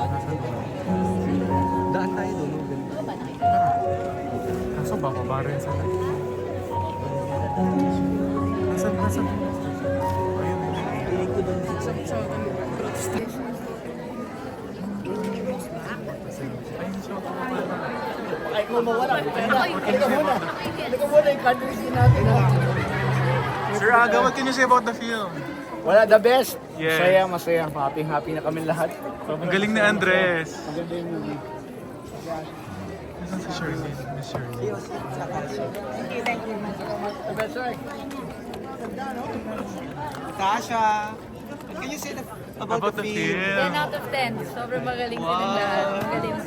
Nasa doon. Daan tayo doon. Tara. Kaso bababa rin sila. Nasaan? Ayun. Piling ko doon sa protestation. Ay, kung mawala. Halika muna yung countries din natin. Sir Aga, what can you say about the film? Wala, the best. Yes. Masaya. Happy na kami lahat. Ang galing ni Andres. Maganda yung movie. Nasaan si Shirley? Miss Shirley. Thank you. The best, sir. Tasha, can you say about the film? 10 out of 10. Sobrang magaling silang lahat.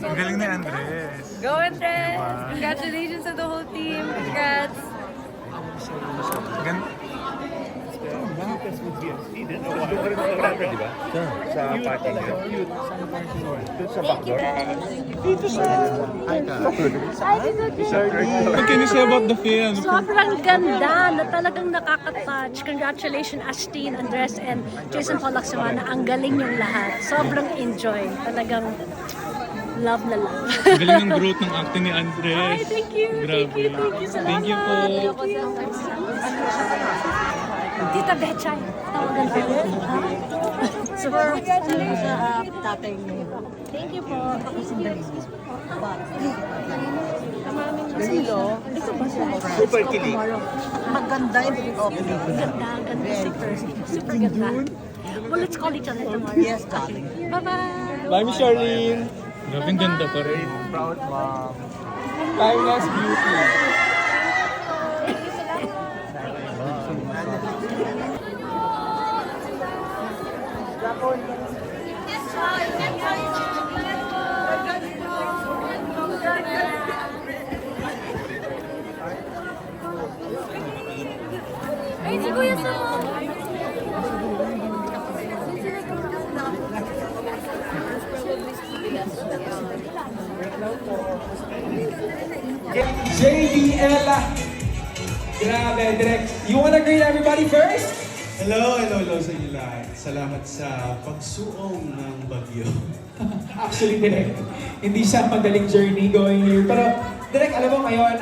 Ang galing ni Andres. Go Andres! Congratulations to the whole team. Congrats! Gan Sa parking. Thank you guys! What can you say about the film? Sobrang ganda na talagang nakaka-touch. Congratulations Ashtin, Andres, and Jason Paul Lacsamana. Ang galing yung lahat. Sobrang enjoy. Talagang love na love. Ang galing ng growth ng acting ni Andres. Ay, thank you. Grabe. Thank you po. Tita Bechay. Tawagan ko. Super. Tatay niyo. Thank you po. Ito ba siya? Super kilig. Maganda yung opening. Ganda. Super ganda. Well, let's call each other tomorrow. Yes, darling. Bye-bye. Bye, Miss Charlene. Grabe, ang ganda pa rin. Proud mom. Timeless beauty. Ay, si Kuya Sam! JD Ella. Grabe, direct. You wanna greet everybody first? Hello sa inyo lahat. Salamat sa pagsuong ng bagyo. Actually, direct. Hindi siya madaling journey going here. Pero, direct, alam mo ngayon,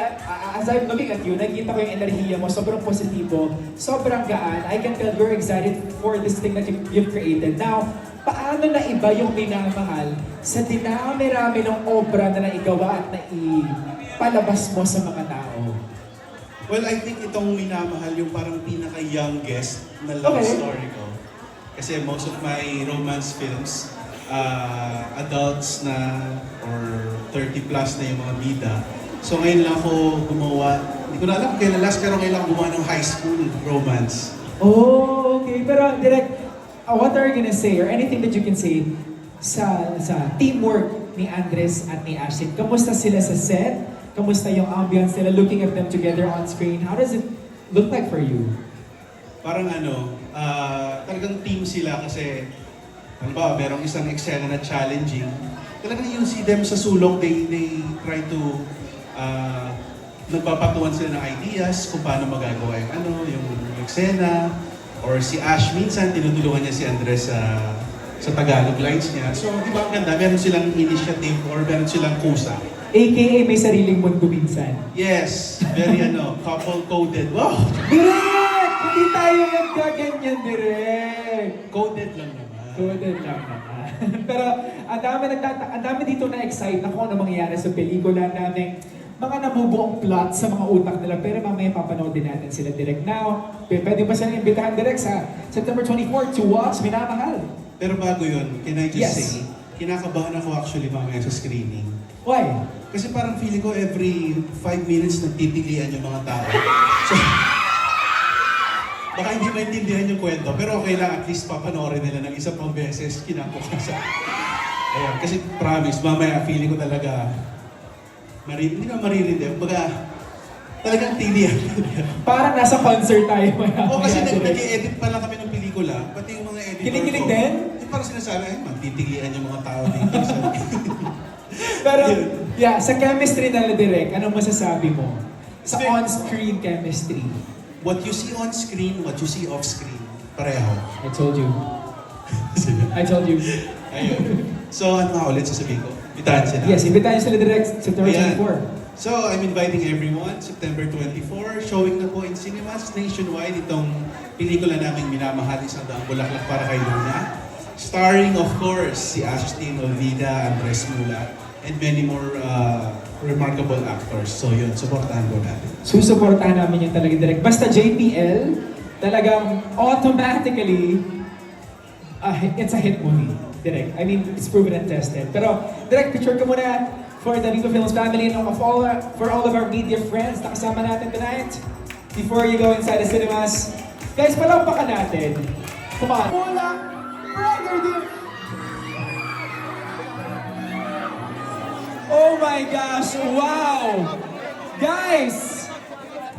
as I'm looking at you, nakikita ko yung enerhiya mo, sobrang positibo, sobrang gaan. I can tell you're excited for this thing that you've created. Now, paano na iba yung minamahal sa dinami-rami ng obra na naigawa at naipalabas mo sa mga tao? Well, I think itong minamahal yung parang pinaka-youngest na love Okay. story ko. Kasi most of my romance films, adults na or 30 plus na yung mga bida. So ngayon lang ako gumawa, hindi ko na alam kung kailan last, pero ngayon lang gumawa ng high school romance. Oh, okay. Pero direct, what are you gonna say or anything that you can say sa teamwork ni Andres at ni Ashton? Kamusta sila sa set? Kamusta yung ambience nila looking at them together on screen? How does it look like for you? Parang talagang team sila kasi, ano ba, merong isang eksena na challenging. Talagang yung see them sa sulok, they try to, nagpapatuan sila ng ideas kung paano magagawa yung eksena. Or si Ash minsan, tinutulungan niya si Andres sa Tagalog lines niya. So, di ba ang ganda? Meron silang initiative or meron silang kusa. AKA may sariling mundo minsan. Yes, very couple-coded. Wow! Direct! Hindi tayo nagkaganyan, direct! Coded lang naman. Coded lang naman. Pero ang dami dito na-excite na kung ano mangyayari sa pelikula namin. Mga nabubuong plot sa mga utak nila, pero mamaya papanood din natin sila direct. Now, pwede ba silang imbitahan direct sa September 24 to watch Minamahal? Pero bago yun, can I just Yes. say, kinakabahan ako actually mamaya sa screening. Why? Kasi parang feeling ko every 5 minutes nagtitilian yung mga tao. So, baka hindi maintindihan yung kwento, pero okay lang, at least papanoorin nila ng isa pang beses kinabukasan. Ayan, kasi promise, mamaya feeling ko talaga, hindi na maririndi, baga, talagang tilian. Parang nasa concert tayo. O kasi nag-edit pa lang kami ng pelikula, pati yung mga editor Kinikilig ko. din? Parang sinasabi, ay, magtitilian yung mga tao dito. Pero, yeah, sa chemistry na direct, anong masasabi mo? Sa Sige. on-screen chemistry. What you see on screen, what you see off screen, pareho. I told you. I told you. Ayun. So ano nga ulit sasabihin ko? Bitahan sila. Yes, imbitahan sila direct September Ayan. 24. So, I'm inviting everyone, September 24, showing na po in cinemas nationwide itong pelikula naming minamahal, Isang Daang Bulaklak para kay Luna. Starring, of course, si Ashtin Olvida, Andres Mula, and many more remarkable actors. So yun, supportahan po natin. Susuportahan namin yung talaga direct. Basta JPL, talagang automatically, it's a hit movie. Direct. I mean, it's proven and tested. Pero, direct, picture ka muna for the Viva Films family and for all of our media friends na kasama natin tonight. Before you go inside the cinemas, guys, palampakan natin. Come on. Oh my gosh, wow! Guys,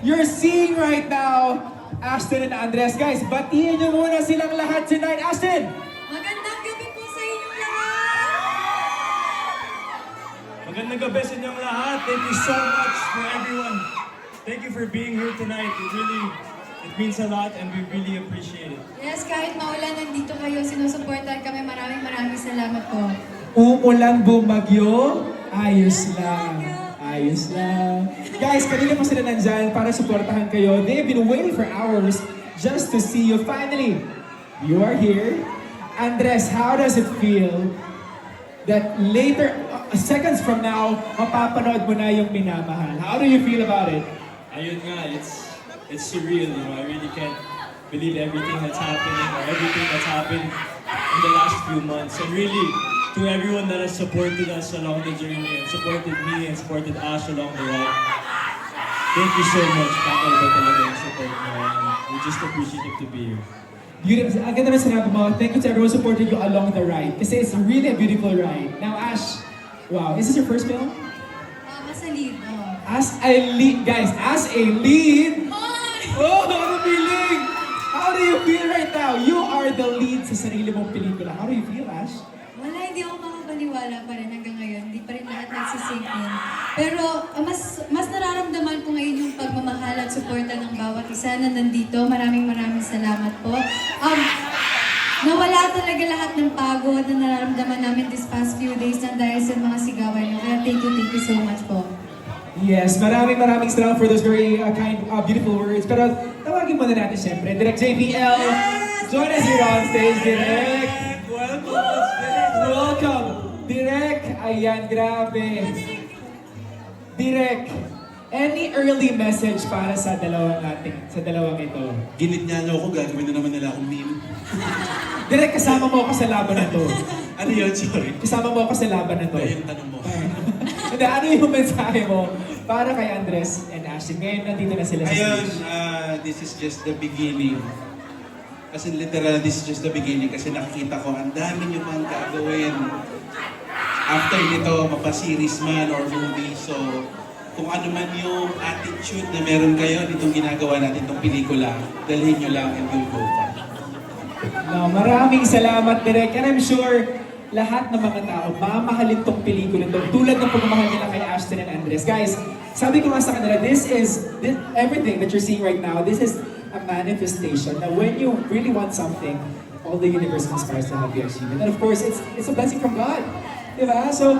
you're seeing right now, Ashton and Andres. Guys, batiin nyo muna silang lahat tonight. Ashton! Magandang gabi po sa inyong lahat! Magandang gabi sa inyong lahat. Thank you so much for everyone. Thank you for being here tonight. It means a lot and we really appreciate it. Yes, kahit maulan, nandito kayo, sinusuportahan kami. Maraming salamat po. Umulang bumagyo, ayos lang. Ayos lang. Guys, kanina po sila nandyan para supportahan kayo. They've been waiting for hours just to see you. Finally, you are here. Andres, how does it feel that later, seconds from now, mapapanood mo na yung Minamahal? How do you feel about it? Ayun nga, it's surreal, you know. I really can't believe everything that's happening or everything that's happened in the last few months. And really, to everyone that has supported us along the journey and supported me and supported Ash along the way, thank you so much. Kakaiba talaga yung support mo. And we're just appreciative to be here. Beautiful. Ang ganda na sinabi mo, thank you to everyone who supported you along the ride. Kasi it's really a beautiful ride. Now, Ash, wow, is this your first film? Mas a lead, As a lead, guys, as a lead, oh, ano feeling? How do you feel right now? You are the lead sa sarili mong pelikula. How do you feel, Ash? Wala, hindi ako makapaniwala pa rin hanggang ngayon. Hindi pa rin lahat nagsisink in. Pero mas nararamdaman ko ngayon yung pagmamahal at suporta ng bawat isa na nandito. Maraming salamat po. Nawala talaga lahat ng pagod na nararamdaman namin this past few days na dahil sa mga sigawan nyo. Kaya thank you so much po. Yes, maraming salamat for those very kind, beautiful words. Pero tawagin muna natin siyempre, Direk JPL. Join us here on stage, Direk. Welcome. Direk, ayan, grabe. Direk, any early message para sa dalawang ito? Ginit niya ako, gagawin na naman nila akong meme. Direk, kasama mo ako sa laban na to. Ano yun? Sorry. Kasama mo ako sa laban na to. Ba yung tanong mo? Hindi, ano yung mensahe mo para kay Andres and Ashton? Ngayon, nandito na sila sa Ayun, stage. this is just the beginning. As in literal, this is just the beginning kasi nakikita ko, ang dami nyo pang gagawin. After nito, mapa-series man or movie. So, kung ano man yung attitude na meron kayo nitong ginagawa natin, itong pelikula, dalhin nyo lang and we'll go far. No, maraming salamat, Direk. And I'm sure lahat ng mga tao, mamahalin tong pelikula to. Tulad ng pagmamahal nila kay Ashton and Andres. Guys, sabi ko nga sa kanila, everything that you're seeing right now, this is a manifestation na when you really want something, all the universe conspires to help you achieve it. And of course, it's a blessing from God. Diba? So,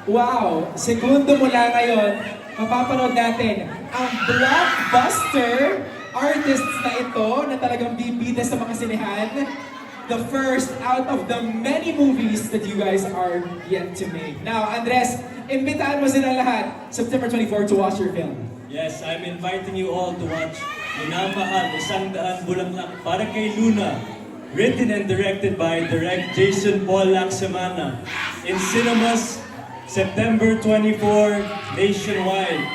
wow, segundo mula ngayon, mapapanood natin ang blockbuster artists na ito na talagang bibida sa mga sinehan. The first out of the many movies that you guys are yet to make. Now, Andres, imbitahan mo sila lahat September 24 to watch your film. Yes, I'm inviting you all to watch Minamahal, Isang Daang Bulaklak para kay Luna. Written and directed by Direct Jason Paul Lacsamana. In cinemas, September 24, nationwide.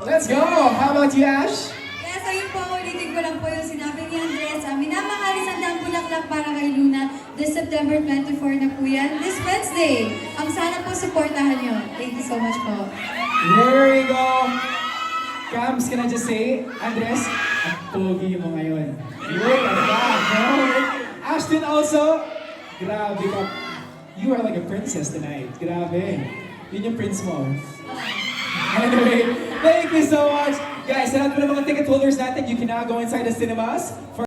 Let's go! How about you, Ash? Yes, ayun po, ulitin ko lang po yung sinabi ni Andres. Minamahal, Isang Daang Bulaklak para kay Luna. This September 24 na po yan. This Wednesday. Sana po supportahan nyo. Thank you so much po. There we go! Cams, can I just say, Andres, ang pogi mo ngayon. Look at that, no? Ashton also, grabe ka. You are like a princess tonight. Grabe. Yun yung prince mo. Anyway, thank you so much. Guys, sa lahat po ng mga ticket holders natin, you can now go inside the cinemas for